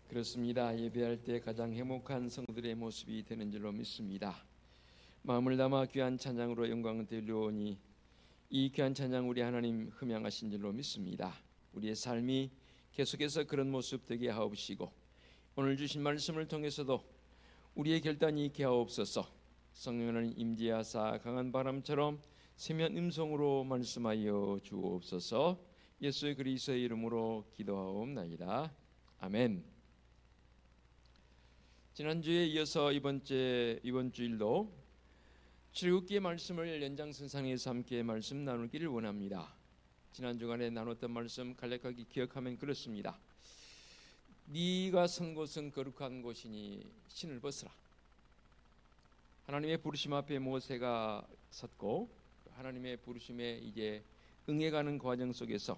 그렇습니다. 예배할 때 가장 행복한 성도들의 모습이 되는 줄로 믿습니다. 마음을 담아 귀한 찬양으로 영광을 돌려오니 이 귀한 찬양 우리 하나님 흠양하신 줄로 믿습니다. 우리의 삶이 계속해서 그런 모습 되게 하옵시고 오늘 주신 말씀을 통해서도 우리의 결단이 있게 하옵소서. 성령은 임재하사 강한 바람처럼 세면 음성으로 말씀하여 주옵소서. 예수 그리스도의 이름으로 기도하옵나이다. 아멘. 지난주에 이어서 이번 주일도 출애굽기의 말씀을 연장선상에서 함께 말씀 나누기를 원합니다. 지난 주간에 나눴던 말씀 간략하게 기억하면 그렇습니다. 네가 선 곳은 거룩한 곳이니 신을 벗으라. 하나님의 부르심 앞에 모세가 섰고 하나님의 부르심에 이제 응해가는 과정 속에서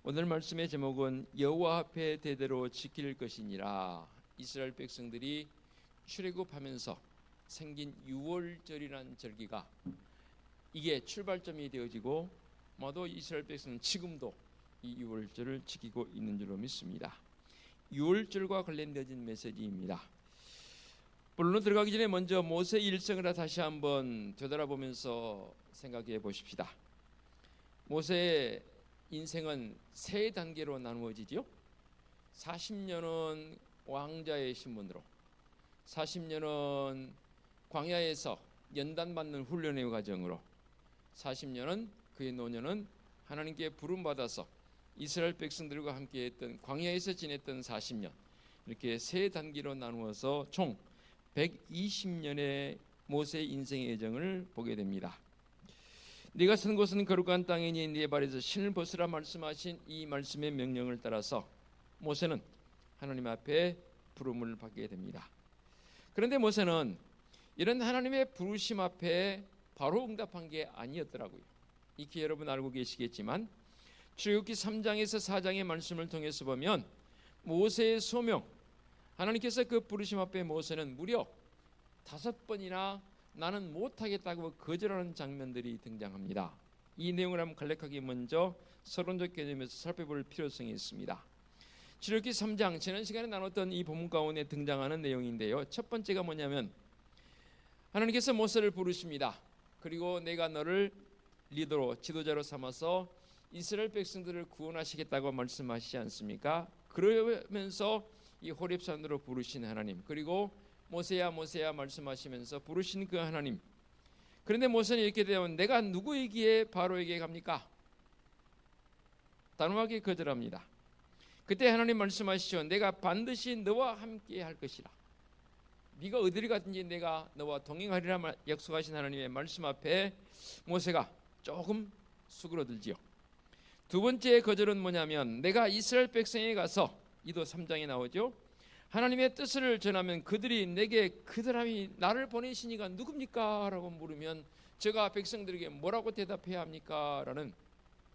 오늘 말씀의 제목은 여호와 앞에 대대로 지킬 것이니라. 이스라엘 백성들이 출애굽하면서 생긴 유월절이라는 절기가 이게 출발점이 되어지고 모두 이스라엘 백성은 지금도 이 유월절을 지키고 있는 줄로 믿습니다. 유월절과 관련된 메시지입니다. 본론으로 들어가기 전에 먼저 모세 일생을 다시 한번 되돌아보면서 생각해 보십시다. 모세의 인생은 세 단계로 나누어지지요. 40년은 왕자의 신분으로, 40년은 광야에서 연단받는 훈련의 과정으로, 40년은 그의 노년은 하나님께 부름받아서 이스라엘 백성들과 함께 했던 광야에서 지냈던 40년, 이렇게 세 단계로 나누어서 총 120년의 모세의 인생의 여정을 보게 됩니다. 네가 선 곳은 거룩한 땅이니 네 발에서 신을 벗으라 말씀하신 이 말씀의 명령을 따라서 모세는 하나님 앞에 부름을 받게 됩니다. 그런데 모세는 이런 하나님의 부르심 앞에 바로 응답한 게 아니었더라고요. 익히 여러분 알고 계시겠지만 출애굽기 3장에서 4장의 말씀을 통해서 보면 모세의 소명, 하나님께서 그 부르심 앞에 모세는 무려 5번이나 나는 못하겠다고 거절하는 장면들이 등장합니다. 이 내용을 한번 간략하게 먼저 서론적 개념에서 살펴볼 필요성이 있습니다. 출애굽기 3장 지난 시간에 나눴던 이 본문 가운데 등장하는 내용인데요. 첫 번째가 뭐냐면 하나님께서 모세를 부르십니다. 그리고 내가 너를 리더로 지도자로 삼아서 이스라엘 백성들을 구원하시겠다고 말씀하시지 않습니까? 그러면서 이 호렙산으로 부르신 하나님, 그리고 모세야 모세야 말씀하시면서 부르신 그 하나님. 그런데 모세는 이렇게 되면 내가 누구이기에 바로에게 갑니까? 단호하게 거절합니다. 그때 하나님 말씀하시죠. 내가 반드시 너와 함께 할 것이라. 네가 어디를 가든지 내가 너와 동행하리라 약속하신 하나님의 말씀 앞에 모세가 조금 수그러들지요. 두 번째 거절은 뭐냐면 내가 이스라엘 백성에 가서 이도 3장에 나오죠. 하나님의 뜻을 전하면 그들이 내게 그 사람이 나를 보내신 이가 누굽니까? 라고 물으면 제가 백성들에게 뭐라고 대답해야 합니까? 라는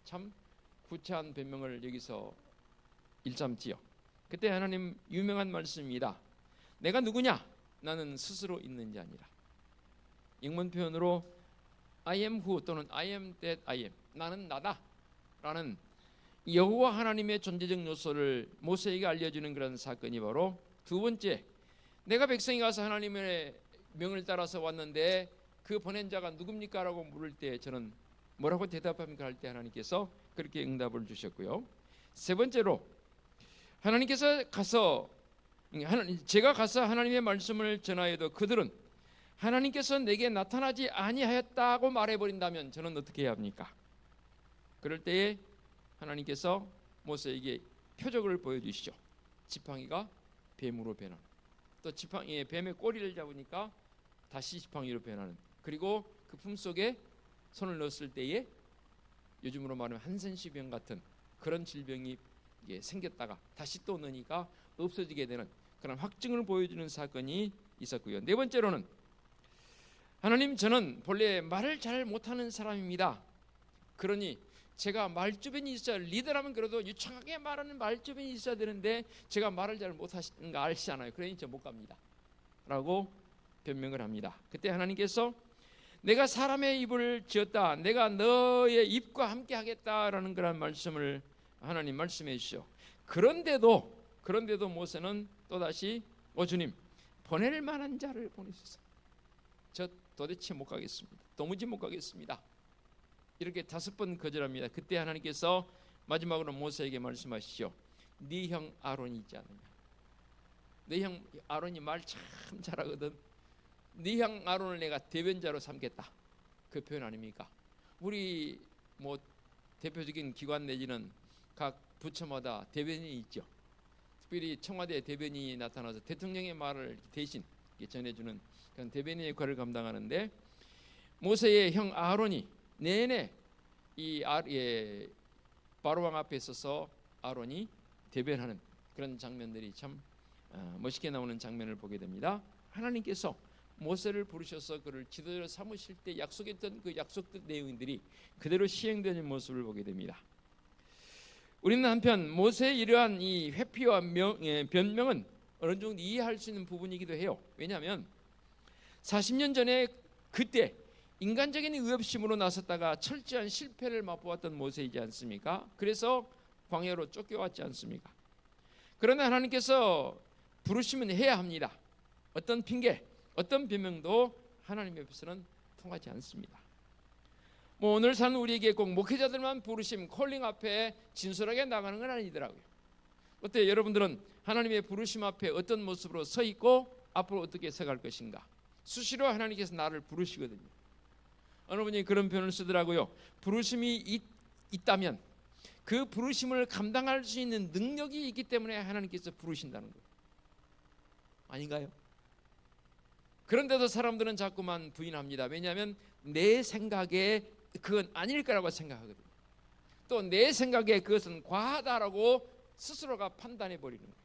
참 구차한 변명을 여기서 일삼지요. 그때 하나님 유명한 말씀입니다. 내가 누구냐? 나는 스스로 있는 자 아니라. 영문 표현으로 I am who 또는 I am that I am. 나는 나다 라는 여호와 하나님의 존재적 요소를 모세에게 알려주는 그런 사건이 바로 두 번째, 내가 백성이 가서 하나님의 명을 따라서 왔는데 그 보낸 자가 누굽니까? 라고 물을 때 저는 뭐라고 대답합니까? 할 때 하나님께서 그렇게 응답을 주셨고요. 세 번째로 제가 가서 하나님의 말씀을 전하여도 그들은 하나님께서 내게 나타나지 아니하였다고 말해버린다면 저는 어떻게 해야 합니까? 그럴 때에 하나님께서 모세에게 표적을 보여주시죠. 지팡이가 뱀으로 변하는, 또 지팡이에 뱀의 꼬리를 잡으니까 다시 지팡이로 변하는, 그리고 그 품속에 손을 넣었을 때에 요즘으로 말하면 한센시병 같은 그런 질병이 생겼다가 다시 또 넣으니까 없어지게 되는 그런 확증을 보여주는 사건이 있었고요. 네 번째로는 하나님, 저는 본래 말을 잘 못하는 사람입니다. 그러니 제가 말주변이 있어야, 리더라면 그래도 유창하게 말하는 말주변이 있어야 되는데 제가 말을 잘 못하시는 거 아시잖아요. 그러니 저 못 갑니다 라고 변명을 합니다. 그때 하나님께서 내가 사람의 입을 지었다, 내가 너의 입과 함께 하겠다라는 그런 말씀을 하나님 말씀해 주시오. 그런데도 모세는 또다시 주님, 보낼 만한 자를 보내소서. 저 도대체 못 가겠습니다. 도무지 못 가겠습니다. 이렇게 5번 거절합니다. 그때 하나님께서 마지막으로 모세에게 말씀하시죠. 네 형 아론이 있지 않느냐. 네 형 아론이 말 참 잘하거든. 네 형 아론을 내가 대변자로 삼겠다. 그 표현 아닙니까? 우리 대표적인 기관 내지는 각 부처마다 대변인이 있죠. 특별히 청와대 대변인이 나타나서 대통령의 말을 대신 전해주는 그런 대변인의 역할을 감당하는데, 모세의 형 아론이 내내 이 바로왕 앞에 서서 아론이 대변하는 그런 장면들이 참 멋있게 나오는 장면을 보게 됩니다. 하나님께서 모세를 부르셔서 그를 지도자로 삼으실 때 약속했던 그 약속된 내용들이 그대로 시행되는 모습을 보게 됩니다. 우리는 한편 모세의 이러한 이 회피와 변명은 어느 정도 이해할 수 있는 부분이기도 해요. 왜냐하면 40년 전에 그때 인간적인 의협심으로 나섰다가 철저한 실패를 맛보았던 모세이지 않습니까? 그래서 광야로 쫓겨왔지 않습니까? 그러나 하나님께서 부르시면 해야 합니다. 어떤 핑계, 어떤 변명도 하나님 옆에서는 통하지 않습니다. 오늘 사는 우리에게 꼭 목회자들만 부르심, 콜링 앞에 진솔하게 나가는 건 아니더라고요. 어때요? 여러분들은 하나님의 부르심 앞에 어떤 모습으로 서 있고 앞으로 어떻게 서갈 것인가? 수시로 하나님께서 나를 부르시거든요. 어느 분이 그런 표현을 쓰더라고요. 부르심이 있다면 그 부르심을 감당할 수 있는 능력이 있기 때문에 하나님께서 부르신다는 거예요. 아닌가요? 그런데도 사람들은 자꾸만 부인합니다. 왜냐하면 내 생각에 그건 아닐 거라고 생각하거든요. 또 내 생각에 그것은 과하다라고 스스로가 판단해 버리는 거예요.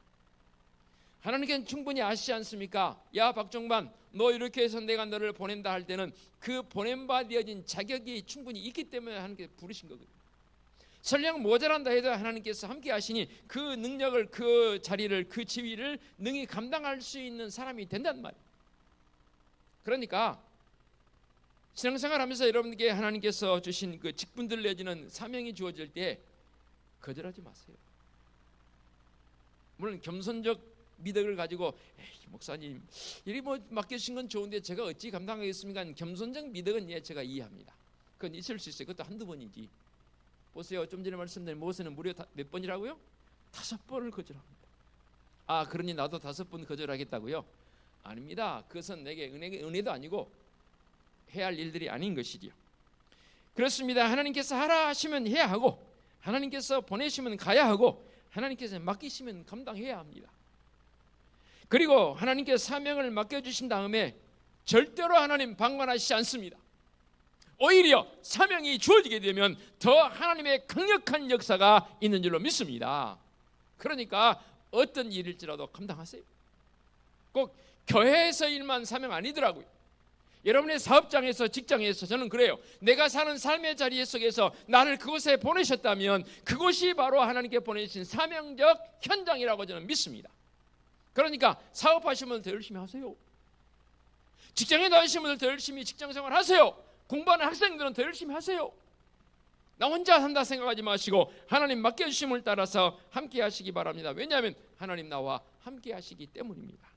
하나님께는 충분히 아시지 않습니까? 야 박종반, 너 이렇게 해서 내가 너를 보낸다 할 때는 그 보낸 바 되어진 자격이 충분히 있기 때문에 하나님께서 부르신 거거든요. 설령 모자란다 해도 하나님께서 함께 하시니 그 능력을, 그 자리를, 그 지위를 능히 감당할 수 있는 사람이 된단 말이에요. 그러니까 신앙생활 하면서 여러분에게 하나님께서 주신 그 직분들 내지는 사명이 주어질 때 거절하지 마세요. 물론 겸손적 미덕을 가지고 목사님 이리 맡겨주신 건 좋은데 제가 어찌 감당하겠습니까? 겸손적 미덕은 제가 이해합니다. 그건 있을 수 있어요. 그것도 한두 번이지. 보세요. 좀 전에 말씀드린 모세는 무려 몇 번이라고요? 5번을 거절합니다. 그러니 나도 5번 거절하겠다고요? 아닙니다. 그것은 내게 은혜도 아니고 해야 할 일들이 아닌 것이지요. 그렇습니다. 하나님께서 하라 하시면 해야 하고, 하나님께서 보내시면 가야 하고, 하나님께서 맡기시면 감당해야 합니다. 그리고 하나님께서 사명을 맡겨주신 다음에 절대로 하나님 방관하시지 않습니다. 오히려 사명이 주어지게 되면 더 하나님의 강력한 역사가 있는 줄로 믿습니다. 그러니까 어떤 일일지라도 감당하세요. 꼭 교회에서 일만 사명 아니더라고요. 여러분의 사업장에서, 직장에서 저는 그래요. 내가 사는 삶의 자리 속에서 나를 그곳에 보내셨다면 그곳이 바로 하나님께 보내신 사명적 현장이라고 저는 믿습니다. 그러니까 사업하시면 더 열심히 하세요. 직장에 다니시면 더 열심히 직장생활 하세요. 공부하는 학생들은 더 열심히 하세요. 나 혼자 산다 생각하지 마시고 하나님 맡겨주심을 따라서 함께 하시기 바랍니다. 왜냐하면 하나님 나와 함께 하시기 때문입니다.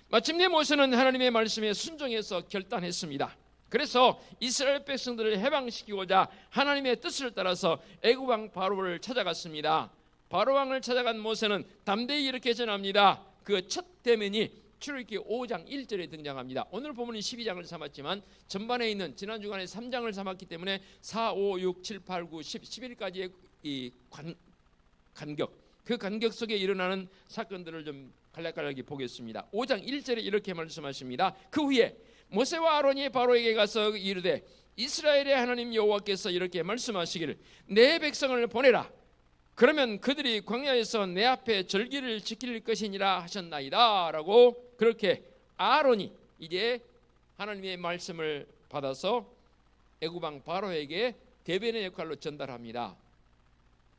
마침내 모세는 하나님의 말씀에 순종해서 결단했습니다. 그래서 이스라엘 백성들을 해방시키고자 하나님의 뜻을 따라서 애굽 왕 바로를 찾아갔습니다. 바로 왕을 찾아간 모세는 담대히 이렇게 전합니다. 그 첫 대면이 출애굽기 5장 1절에 등장합니다. 오늘 본문은 12장을 삼았지만 전반에 있는 지난 주간에 3장을 삼았기 때문에 4, 5, 6, 7, 8, 9, 10, 11까지의 이 간격, 그 간격 속에 일어나는 사건들을 좀 간략간략히 보겠습니다. 5장 1절에 이렇게 말씀하십니다. 그 후에 모세와 아론이 바로에게 가서 이르되 이스라엘의 하나님 여호와께서 이렇게 말씀하시기를 내 백성을 보내라. 그러면 그들이 광야에서 내 앞에 절기를 지킬 것이니라 하셨나이다 라고, 그렇게 아론이 이제 하나님의 말씀을 받아서 애굽 왕 바로에게 대변의 역할로 전달합니다.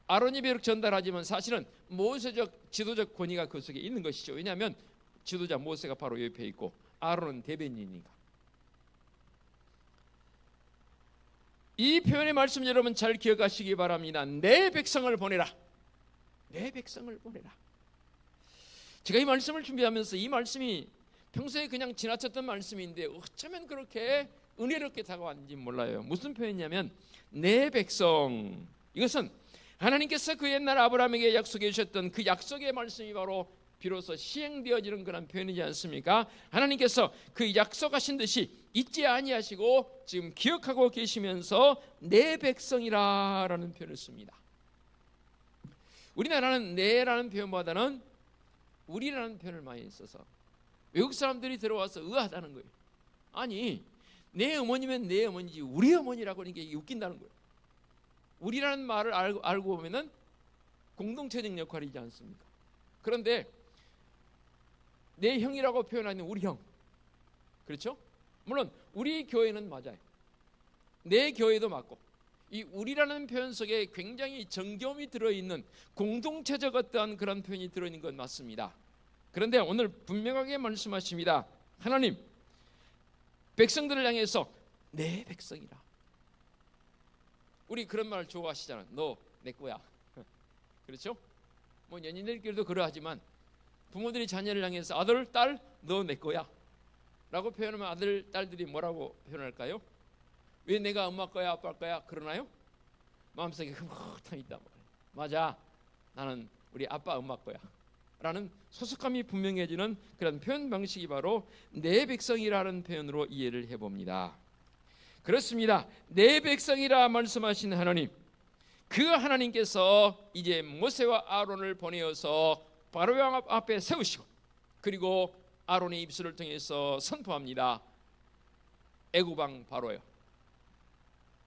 아론이 비록 전달하지만 사실은 모세적 지도적 권위가 그 속에 있는 것이죠. 왜냐하면 지도자 모세가 바로 옆에 있고 아론은 대변인이니까. 이 표현의 말씀 여러분 잘 기억하시기 바랍니다. 내 백성을 보내라. 내 백성을 보내라. 제가 이 말씀을 준비하면서 이 말씀이 평소에 그냥 지나쳤던 말씀인데 어쩌면 그렇게 은혜롭게 다가왔는지 몰라요. 무슨 표현이냐면 내 백성, 이것은 하나님께서 그 옛날 아브라함에게 약속해 주셨던 그 약속의 말씀이 바로 비로소 시행되어지는 그런 표현이지 않습니까? 하나님께서 그 약속하신 듯이 잊지 아니하시고 지금 기억하고 계시면서 내 백성이라는 표현을 씁니다. 우리나라는 내라는 표현보다는 우리라는 표현을 많이 써서 외국 사람들이 들어와서 의아하다는 거예요. 아니, 내 어머니면 내 어머니지 우리 어머니라고 하는 게 웃긴다는 거예요. 우리라는 말을 알고 보면은 공동체적 역할이지 않습니까? 그런데 내 형이라고 표현하는 우리 형, 그렇죠? 물론 우리 교회는 맞아요. 내 교회도 맞고, 이 우리라는 표현 속에 굉장히 정겨움이 들어있는 공동체적 어떠한 그런 표현이 들어있는 건 맞습니다. 그런데 오늘 분명하게 말씀하십니다. 하나님, 백성들을 향해서 내 백성이라. 우리 그런 말 좋아하시잖아요. 너 내 거야. 그렇죠? 뭐 연인들끼리도 그러하지만 부모들이 자녀를 향해서 아들, 딸, 너 내 거야 라고 표현하면 아들, 딸들이 뭐라고 표현할까요? 왜 내가 엄마 거야, 아빠 거야? 그러나요? 마음속에 흐뭇함이 있단 말이에요. 맞아, 나는 우리 아빠, 엄마 거야 라는 소속감이 분명해지는 그런 표현 방식이 바로 내 백성이라는 표현으로 이해를 해봅니다. 그렇습니다. 내 백성이라 말씀하신 하나님, 그 하나님께서 이제 모세와 아론을 보내어서 바로 앞에 세우시고, 그리고 아론의 입술을 통해서 선포합니다. 애굽 왕 바로요,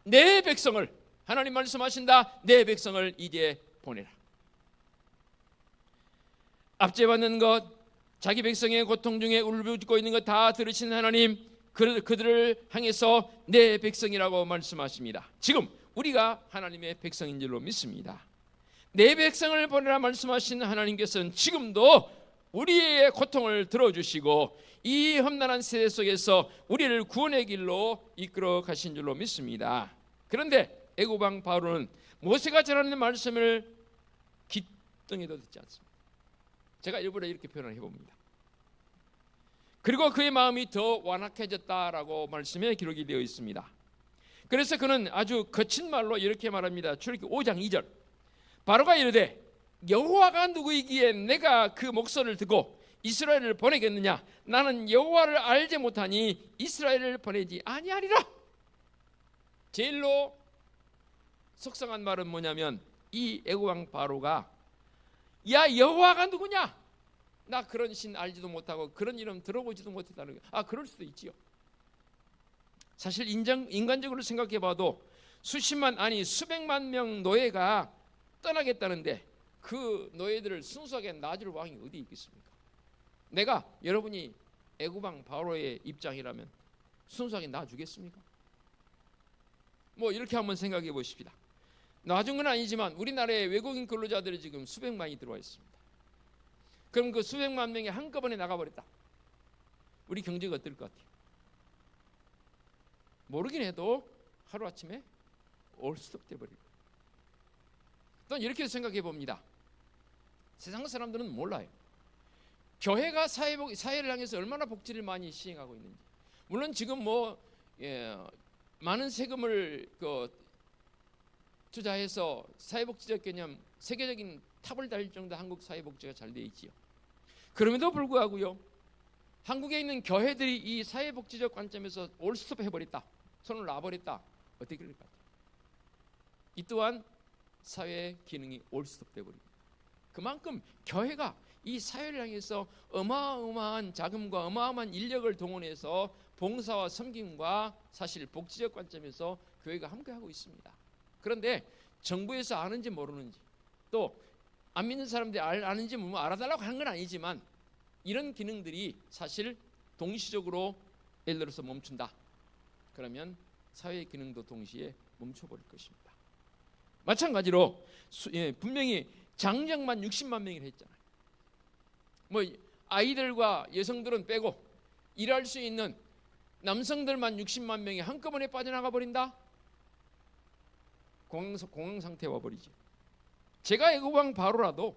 내 백성을, 하나님 말씀하신다. 내 백성을 이제 보내라. 압제받는 것, 자기 백성의 고통 중에 울부짖고 있는 것 다 들으신 하나님, 그들을 향해서 내 백성이라고 말씀하십니다. 지금 우리가 하나님의 백성인 줄로 믿습니다. 내 백성을 보내라 말씀하신 하나님께서는 지금도 우리의 고통을 들어주시고 이 험난한 세대 속에서 우리를 구원의 길로 이끌어 가신 줄로 믿습니다. 그런데 애굽 왕 바로는 모세가 전하는 말씀을 귀등에도 듣지 않습니다. 제가 일부러 이렇게 표현을 해봅니다. 그리고 그의 마음이 더 완악해졌다라고 말씀에 기록이 되어 있습니다. 그래서 그는 아주 거친 말로 이렇게 말합니다. 출애굽기 5장 2절, 바로가 이르되 여호와가 누구이기에 내가 그 목소리를 듣고 이스라엘을 보내겠느냐? 나는 여호와를 알지 못하니 이스라엘을 보내지 아니하리라. 제일로 속상한 말은 뭐냐면 이 애굽 왕 바로가 야, 여호와가 누구냐? 나 그런 신 알지도 못하고 그런 이름 들어보지도 못했다는 거예요. 아, 그럴 수도 있지요. 사실 인간적으로 생각해 봐도 수십만, 아니 수백만 명 노예가 떠나겠다는데 그 노예들을 순수하게 놔줄 왕이 어디 있겠습니까? 내가, 여러분이 애굽 왕 바로의 입장이라면 순수하게 놔주겠습니까? 뭐 이렇게 한번 생각해 보십시다. 놔준 건 아니지만 우리나라에 외국인 근로자들이 지금 수백만이 들어와 있습니다. 그럼 그 수백만 명이 한꺼번에 나가버렸다. 우리 경제가 어떨 것 같아요? 모르긴 해도 하루아침에 올스톱 돼버릴 거예요. 또 이렇게 생각해 봅니다. 세상 사람들은 몰라요. 교회가 사회를 향해서 얼마나 복지를 많이 시행하고 있는지. 물론 지금 많은 세금을 투자해서 사회복지적 개념 세계적인 탑을 달릴 정도 한국 사회복지가 잘 되어 있지요. 그럼에도 불구하고요, 한국에 있는 교회들이 이 사회복지적 관점에서 올스톱 해버렸다, 손을 놔버렸다, 어떻게 그럴 것 같아요? 이 또한 사회 기능이 올스톱 돼버립니다. 그만큼 교회가 이 사회를 향해서 어마어마한 자금과 어마어마한 인력을 동원해서 봉사와 섬김과 사실 복지적 관점에서 교회가 함께하고 있습니다. 그런데 정부에서 아는지 모르는지, 또 안 믿는 사람들이 아는지 모르면 알아달라고 하는 건 아니지만 이런 기능들이 사실 동시적으로 예를 들어서 멈춘다. 그러면 사회 기능도 동시에 멈춰버릴 것입니다. 마찬가지로 분명히 장정만 60만 명이라 했잖아요. 아이들과 여성들은 빼고 일할 수 있는 남성들만 60만 명이 한꺼번에 빠져나가 버린다? 공황 상태에 와버리죠. 제가 애굽 왕 바로라도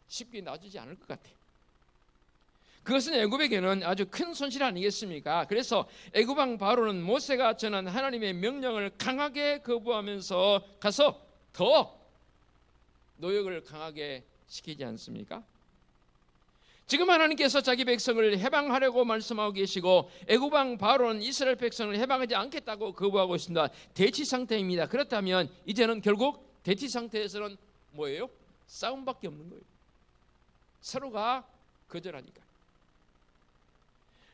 쉽게 놔주지 않을 것 같아요. 그것은 애굽에게는 아주 큰 손실 아니겠습니까? 그래서 애굽 왕 바로는 모세가 전한 하나님의 명령을 강하게 거부하면서 가서 더 노역을 강하게 시키지 않습니까? 지금 하나님께서 자기 백성을 해방하려고 말씀하고 계시고 애굽 왕 바로는 이스라엘 백성을 해방하지 않겠다고 거부하고 있습니다. 대치 상태입니다. 그렇다면 이제는 결국 대치 상태에서는 뭐예요? 싸움밖에 없는 거예요. 서로가 거절하니까.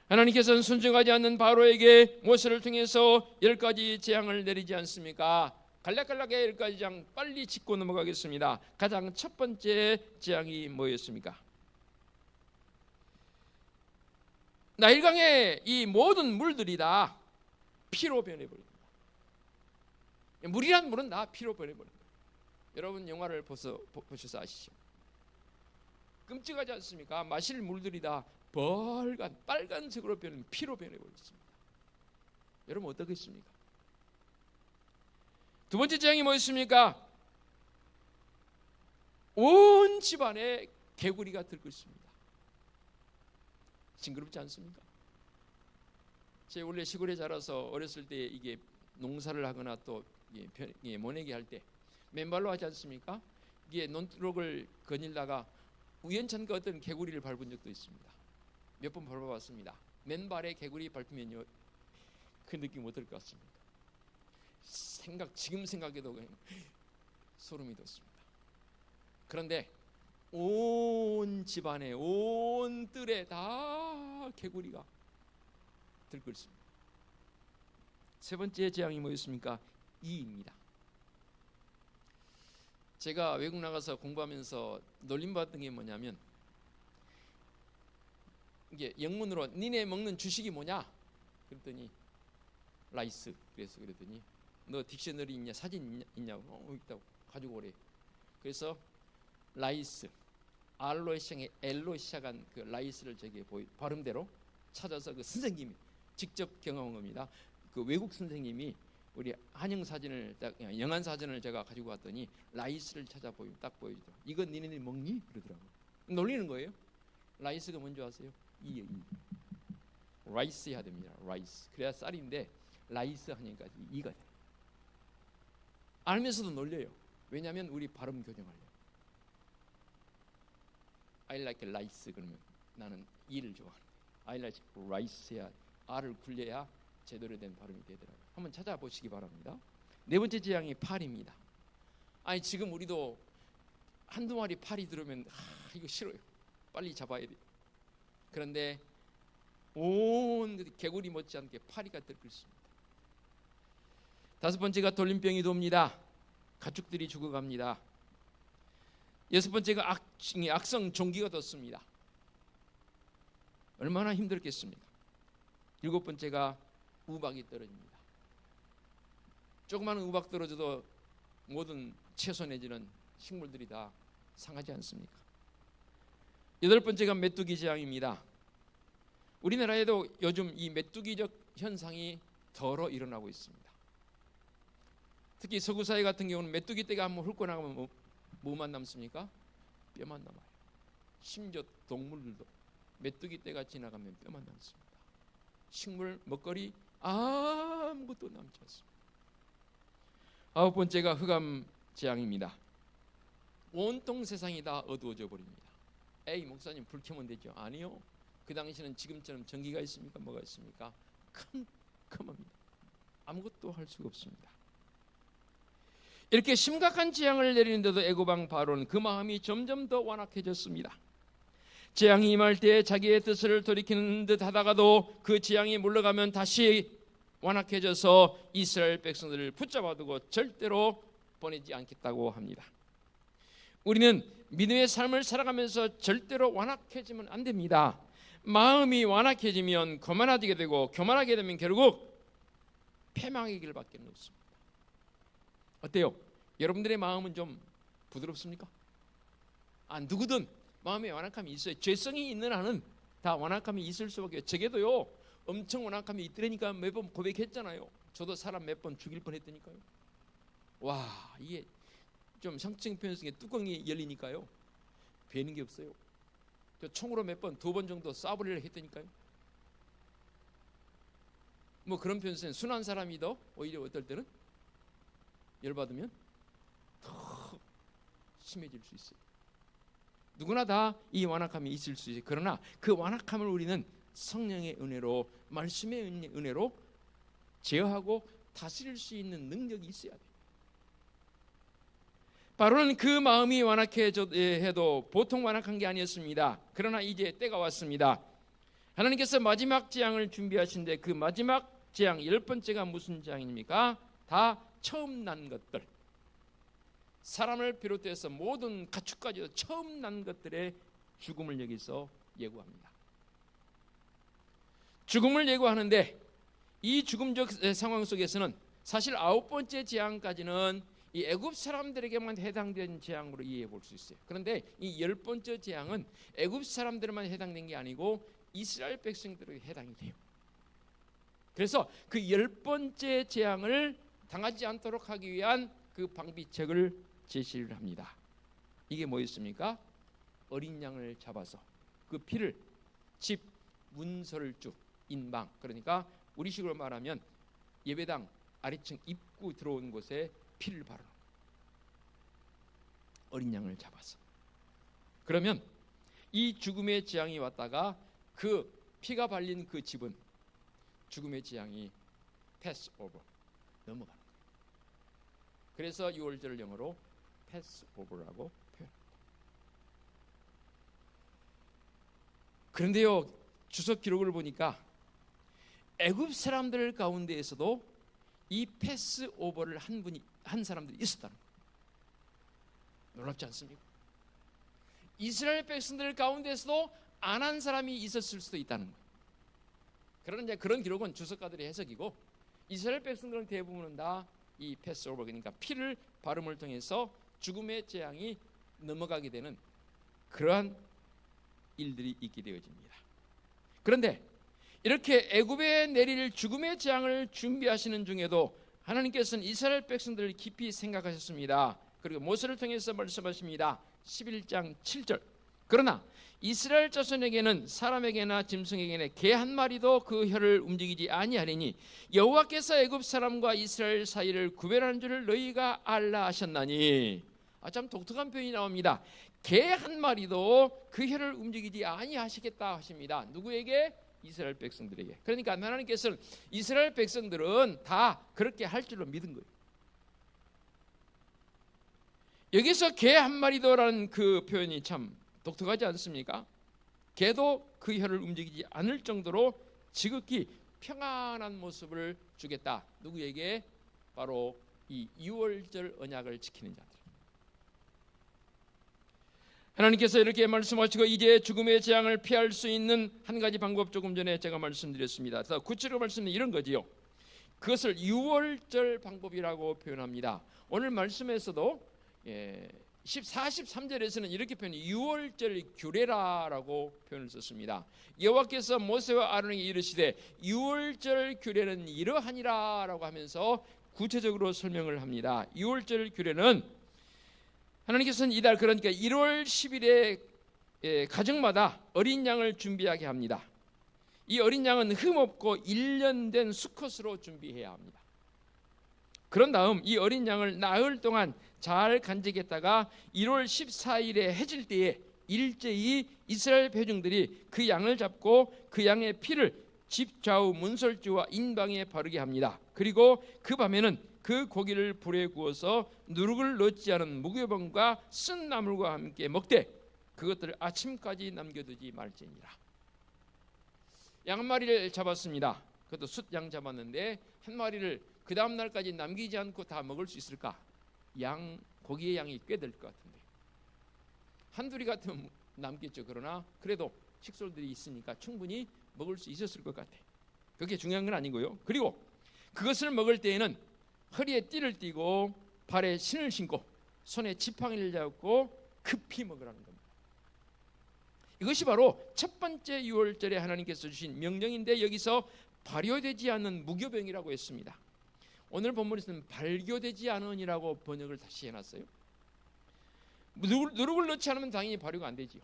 하나님께서는 순종하지 않는 바로에게 모세를 통해서 10가지 재앙을 내리지 않습니까? 간략간략하게 10가지 재앙 빨리 짚고 넘어가겠습니다. 가장 첫 번째 재앙이 뭐였습니까? 나일강의 이 모든 물들이 다 피로 변해버립니다. 물이란 물은 다 피로 변해버립니다. 여러분 영화를 보셔서 아시죠? 끔찍하지 않습니까? 마실 물들이 다 빨간색으로 변한 피로 변해버렸습니다. 여러분 어떻겠습니까? 두 번째 재앙이 뭐였습니까? 온 집안에 개구리가 들고 있습니다. 징그럽지 않습니까? 제가 원래 시골에 자라서 어렸을 때 이게 농사를 하거나 또 모내기 할 때 맨발로 하지 않습니까? 이게 논두렁을 거닐다가 우연찮게 어떤 개구리를 밟은 적도 있습니다. 몇 번 밟아봤습니다. 맨발에 개구리 밟히면요 그 느낌 어떨 것 같습니까? 지금 생각해도 그냥 소름이 돋습니다. 그런데 온 집안에 온 뜰에 다 개구리가 들고 있습니다. 세 번째 재앙이 뭐였습니까? 이입니다. 제가 외국 나가서 공부하면서 놀림받던 게 뭐냐면 이게 영문으로 니네 먹는 주식이 뭐냐? 그랬더니 라이스. 그래서 그랬더니 너 딕셔너리 있냐? 사진 있냐고? 있다고 가지고 오래. 그래서 라이스 R로 시작한 그 라이스를 저기 발음대로 찾아서 그 선생님이 직접 경험한 겁니다. 그 외국 선생님이 우리 한영 사진을 영한 사진을 제가 가지고 왔더니 라이스를 찾아 딱 보여주더라고요. 이건 니네들 먹니? 그러더라고요. 놀리는 거예요. 라이스가 뭔지 아세요? 이예요. 라이스 해야 됩니다. 라이스. 그래야 쌀인데 라이스 하니까 이가 돼요. 알면서도 놀려요. 왜냐하면 우리 발음 교정하려고. I like rice 그러면 나는 이를 좋아하는 I like rice 해야 R을 굴려야 제대로 된 발음이 되더라고요. 한번 찾아보시기 바랍니다. 네 번째 재앙이 팔입니다. 아니 지금 우리도 한두 마리 팔이 들으면 이거 싫어요. 빨리 잡아야 돼요. 그런데 온 개구리 못지않게 파리가 들고 있습니다. 다섯 번째가 돌림병이 돕니다. 가축들이 죽어갑니다. 여섯 번째가 악성 종기가 떴습니다. 얼마나 힘들겠습니까? 일곱 번째가 우박이 떨어집니다. 조그마한 우박 떨어져도 모든 채소 내지는 식물들이 다 상하지 않습니까? 여덟 번째가 메뚜기 재앙입니다. 우리나라에도 요즘 이 메뚜기적 현상이 덜어 일어나고 있습니다. 특히 서구 사회 같은 경우는 메뚜기 떼가 한번 훑고 나가면 뭐만 남습니까? 뼈만 남아요. 심지어 동물들도 메뚜기 떼가 지나가면 뼈만 남습니다. 식물, 먹거리 아무것도 남지 않습니다. 아홉 번째가 흑암 재앙입니다. 온통 세상이 다 어두워져 버립니다. 에이 목사님 불 켜면 되죠? 아니요. 그 당시는 지금처럼 전기가 있습니까? 뭐가 있습니까? 컴컴합니다. 아무것도 할 수가 없습니다. 이렇게 심각한 재앙을 내리는데도 애굽 왕 바로는 그 마음이 점점 더 완악해졌습니다. 재앙이 임할 때 자기의 뜻을 돌이키는 듯 하다가도 그 재앙이 물러가면 다시 완악해져서 이스라엘 백성들을 붙잡아두고 절대로 보내지 않겠다고 합니다. 우리는 믿음의 삶을 살아가면서 절대로 완악해지면 안 됩니다. 마음이 완악해지면 거만해지게 되고 교만하게 되면 결국 패망의 길밖에 없습니다. 어때요? 여러분들의 마음은 좀 부드럽습니까? 누구든 마음에 완악함이 있어요. 죄성이 있는 한은 다 완악함이 있을 수밖에 없어요. 저게도요 엄청 완악함이 있더라니까 매번 고백했잖아요. 저도 사람 몇 번 죽일 뻔했다니까요. 와 이게 좀 상징 표현 중에 뚜껑이 열리니까요 배는 게 없어요. 총으로 몇 번, 2번 정도 쏴버리려 했다니까요. 뭐 그런 편에서는 순한 사람이 더 오히려 어떨 때는 열받으면 더 심해질 수 있어요. 누구나 다 이 완악함이 있을 수 있어요. 그러나 그 완악함을 우리는 성령의 은혜로, 말씀의 은혜로 제어하고 다스릴 수 있는 능력이 있어야 돼요. 바로는 그 마음이 완악해도 보통 완악한 게 아니었습니다. 그러나 이제 때가 왔습니다. 하나님께서 마지막 재앙을 준비하신데 그 마지막 재앙 10번째가 무슨 재앙입니까? 다 처음 난 것들, 사람을 비롯해서 모든 가축까지도 처음 난 것들의 죽음을 여기서 예고합니다. 죽음을 예고하는데 이 죽음적 상황 속에서는 사실 9번째 재앙까지는 이 애굽 사람들에게만 해당된 재앙으로 이해해 볼 수 있어요. 그런데 이 10번째 재앙은 애굽 사람들만 해당된 게 아니고 이스라엘 백성들에게 해당이 돼요. 그래서 그 10번째 재앙을 당하지 않도록 하기 위한 그 방비책을 제시를 합니다. 이게 뭐였습니까? 어린 양을 잡아서 그 피를 집 문설주 인방, 그러니까 우리식으로 말하면 예배당 아래층 입구 들어온 곳에 피를 바르는 어린 양을 잡아서. 그러면 이 죽음의 재앙이 왔다가 그 피가 발린 그 집은 죽음의 재앙이 패스 오버, 넘어가는 거예요. 그래서 6월절을 영어로 패스 오버라고 표현합니다. 그런데요, 주석 기록을 보니까 애굽 사람들 가운데에서도 이 패스 오버를 한 사람들이 있었다는 거예요. 놀랍지 않습니까? 이스라엘 백성들 가운데서도 안 한 사람이 있었을 수도 있다는 거예요. 그러나 이제 그런 기록은 주석가들의 해석이고, 이스라엘 백성들은 대부분은 다 이 패스오버, 그러니까 피를 바름을 통해서 죽음의 재앙이 넘어가게 되는 그러한 일들이 있게 되어집니다. 그런데 이렇게 애굽에 내릴 죽음의 재앙을 준비하시는 중에도 하나님께서는 이스라엘 백성들을 깊이 생각하셨습니다. 그리고 모세를 통해서 말씀하십니다. 11장 7절. 그러나 이스라엘 자손에게는 사람에게나 짐승에게나 개 한 마리도 그 혀를 움직이지 아니하리니 여호와께서 애굽 사람과 이스라엘 사이를 구별하는 줄을 너희가 알라 하셨나니. 참 독특한 표현이 나옵니다. 개 한 마리도 그 혀를 움직이지 아니하시겠다 하십니다. 누구에게? 이스라엘 백성들에게. 그러니까 하나님께서는 이스라엘 백성들은 다 그렇게 할 줄로 믿은 거예요. 여기서 개 한 마리도라는 그 표현이 참 독특하지 않습니까? 개도 그 혀를 움직이지 않을 정도로 지극히 평안한 모습을 주겠다. 누구에게? 바로 이 6월절 언약을 지키는 자들. 하나님께서 이렇게 말씀하시고 이제 죽음의 재앙을 피할 수 있는 한 가지 방법, 조금 전에 제가 말씀드렸습니다. 그래서 구체적으로 말씀은 이런 거지요. 그것을 6월절 방법이라고 표현합니다. 오늘 말씀에서도 43절에서는 이렇게 표현해요. 6월절 규례라라고 표현을 썼습니다. 여호와께서 모세와 아론에게 이르시되 6월절 규례는 이러하니라라고 하면서 구체적으로 설명을 합니다. 6월절 규례는 하나님께서는 이달, 그러니까 1월 10일에 가정마다 어린 양을 준비하게 합니다. 이 어린 양은 흠없고 1년 된 수컷으로 준비해야 합니다. 그런 다음 이 어린 양을 나흘 동안 잘 간직했다가 1월 14일에 해질 때에 일제히 이스라엘 회중들이 그 양을 잡고 그 양의 피를 집 좌우 문설주와 인방에 바르게 합니다. 그리고 그 밤에는 그 고기를 불에 구워서 누룩을 넣지 않은 무교병과 쓴 나물과 함께 먹되 그것들을 아침까지 남겨두지 말지니라. 양 한 마리를 잡았습니다. 그것도 숫양 잡았는데 한 마리를 그 다음 날까지 남기지 않고 다 먹을 수 있을까? 고기의 양이 꽤 될 것 같은데 한둘이 같으면 남겠죠. 그러나 그래도 식솔들이 있으니까 충분히 먹을 수 있었을 것 같아. 그게 중요한 건 아니고요. 그리고 그것을 먹을 때에는 허리에 띠를 띠고 발에 신을 신고 손에 지팡이를 잡고 급히 먹으라는 겁니다. 이것이 바로 첫 번째 6월절에 하나님께서 주신 명령인데 여기서 발효되지 않는 무교병이라고 했습니다. 오늘 본문에서는 발교되지 않으니라고 번역을 다시 해놨어요. 누룩을 넣지 않으면 당연히 발효가 안 되지요.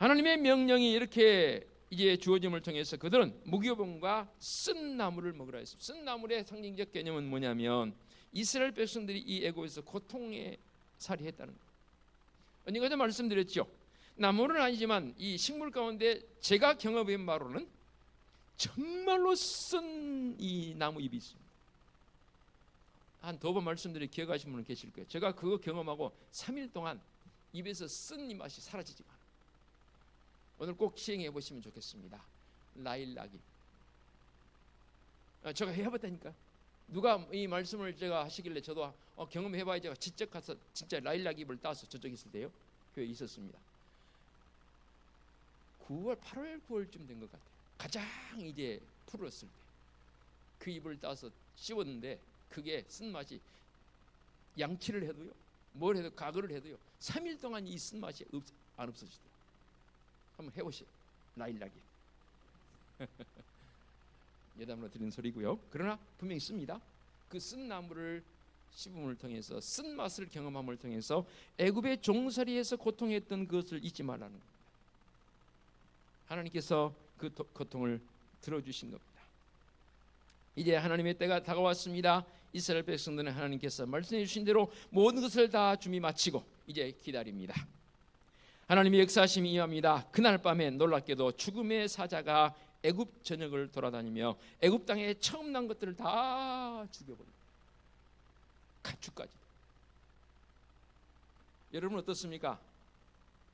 하나님의 명령이 이렇게 이제 주어짐을 통해서 그들은 무교병과 쓴 나무를 먹으라 했습니다. 쓴 나무의 상징적 개념은 뭐냐면 이스라엘 백성들이 이 애굽에서 고통에 살이했다는 거예요. 언젠가도 말씀드렸죠. 나무는 아니지만 이 식물 가운데 제가 경험한 바로는 정말로 쓴 이 나무 잎이 있습니다. 한 2번 말씀드려 기억하시는 분은 계실 거예요. 제가 그거 경험하고 3일 동안 입에서 쓴 이 맛이 사라지지 않아요. 오늘 꼭 시행해 보시면 좋겠습니다. 라일락이. 제가 해봤다니까. 누가 이 말씀을 제가 하시길래 저도 경험해봐야 제가 직접 가서 진짜 라일락 잎을 따서 저쪽에 있을 때요. 교회에 있었습니다. 9월, 8월, 9월쯤 된 것 같아요. 가장 이제 푸르렀을 때 그 잎을 따서 씹었는데 그게 쓴맛이 양치를 해도요, 뭘 해도 가글을 해도요 3일 동안 이 쓴맛이 안 없어지더라고요. 한번 해보세요. 라일락이. 예담으로 드린 소리고요. 그러나 분명히 씁니다. 그 쓴 나무를 씹음을 통해서 쓴 맛을 경험함을 통해서 애굽의 종살이에서 고통했던 그것을 잊지 말라는 겁니다. 하나님께서 그 고통을 들어주신 겁니다. 이제 하나님의 때가 다가왔습니다. 이스라엘 백성들은 하나님께서 말씀해 주신 대로 모든 것을 다 준비 마치고 이제 기다립니다. 하나님의 역사하심이 임합니다. 그날 밤에 놀랍게도 죽음의 사자가 애굽 전역을 돌아다니며 애굽 땅에 처음 난 것들을 다 죽여버립니다. 가축까지. 여러분 어떻습니까?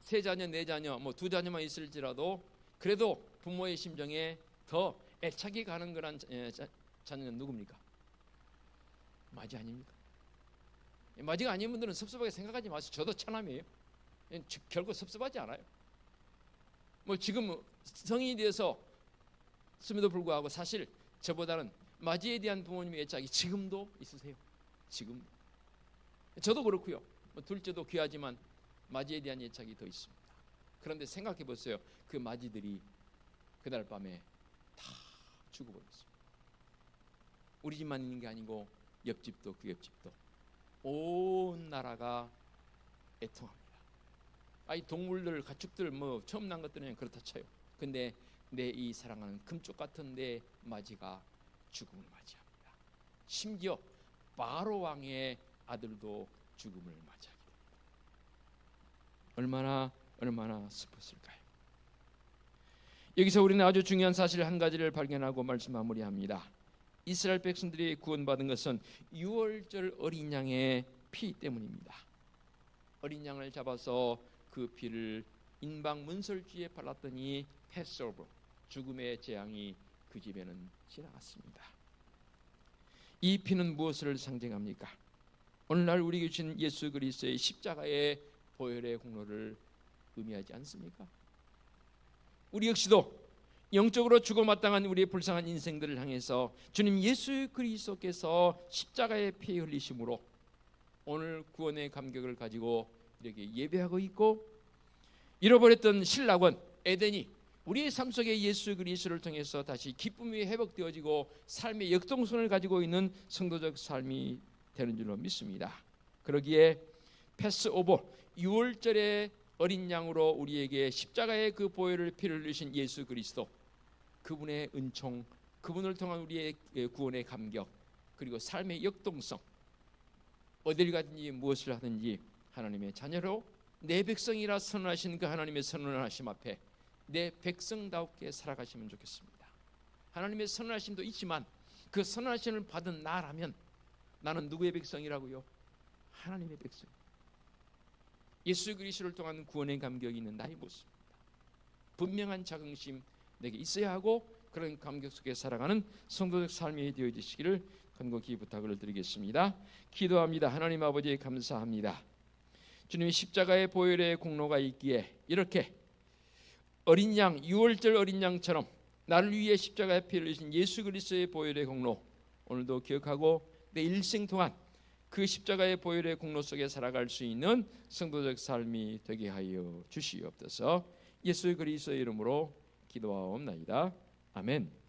3자녀, 4자녀, 2자녀만 있을지라도 그래도 부모의 심정에 더 애착이 가는 거란 자녀는 누굽니까? 맞이 아닙니까? 맞이가 아닌 분들은 섭섭하게 생각하지 마세요. 저도 차남이에요. 결코 섭섭하지 않아요. 지금 성인이 되어서 씀에도 불구하고 사실 저보다는 맞이에 대한 부모님의 애착이 지금도 있으세요. 지금 저도 그렇고요. 둘째도 귀하지만 맞이에 대한 애착이 더 있습니다. 그런데 생각해 보세요. 그 맞이들이 그날 밤에 다 죽어버렸습니다. 우리 집만 있는 게 아니고 옆집도 그 옆집도 온 나라가 애통합니다. 이 동물들, 가축들 처음 난 것들은 그렇다 쳐요. 근데 내 이 사랑하는 금쪽 같은 내 맞이가 죽음을 맞이합니다. 심지어 바로 왕의 아들도 죽음을 맞이하게 됩니다. 얼마나 슬펐을까요? 여기서 우리는 아주 중요한 사실 한 가지를 발견하고 말씀 마무리합니다. 이스라엘 백성들이 구원받은 것은 유월절 어린 양의 피 때문입니다. 어린 양을 잡아서 그 피를 인방 문설주에 발랐더니 패스오버, 죽음의 재앙이 그 집에는 지나갔습니다. 이 피는 무엇을 상징합니까? 오늘날 우리에게 주신 예수 그리스도의 십자가의 보혈의 공로를 의미하지 않습니까? 우리 역시도 영적으로 죽어마땅한 우리의 불쌍한 인생들을 향해서 주님 예수 그리스도께서 십자가의 피 흘리심으로 오늘 구원의 감격을 가지고 이렇게 예배하고 있고, 잃어버렸던 신락원 에덴이 우리의 삶 속에 예수 그리스도를 통해서 다시 기쁨이 회복되어지고 삶의 역동성을 가지고 있는 성도적 삶이 되는 줄로 믿습니다. 그러기에 패스오버, 유월절의 어린 양으로 우리에게 십자가의 그 보혈을 피를 흘리신 예수 그리스도, 그분의 은총, 그분을 통한 우리의 구원의 감격, 그리고 삶의 역동성, 어딜 가든지 무엇을 하든지 하나님의 자녀로 내 백성이라 선언하신 그 하나님의 선언하심 앞에 내 백성답게 살아가시면 좋겠습니다. 하나님의 선언하심도 있지만 그 선언하심을 받은 나라면 나는 누구의 백성이라고요? 하나님의 백성. 예수 그리스도를 통한 구원의 감격이 있는 나의 모습입니다. 분명한 자긍심 내게 있어야 하고 그런 감격 속에 살아가는 성도적 삶이 되어지시기를 간곡히 부탁을 드리겠습니다. 기도합니다. 하나님 아버지 감사합니다. 주님의 십자가의 보혈의 공로가 있기에 이렇게 어린 양, 유월절 어린 양처럼 나를 위해 십자가에 피를 흘리신 예수 그리스도의 보혈의 공로 오늘도 기억하고 내 일생 동안 그 십자가의 보혈의 공로 속에 살아갈 수 있는 성도적 삶이 되게 하여 주시옵소서. 예수 그리스도의 이름으로 기도하옵나이다. 아멘.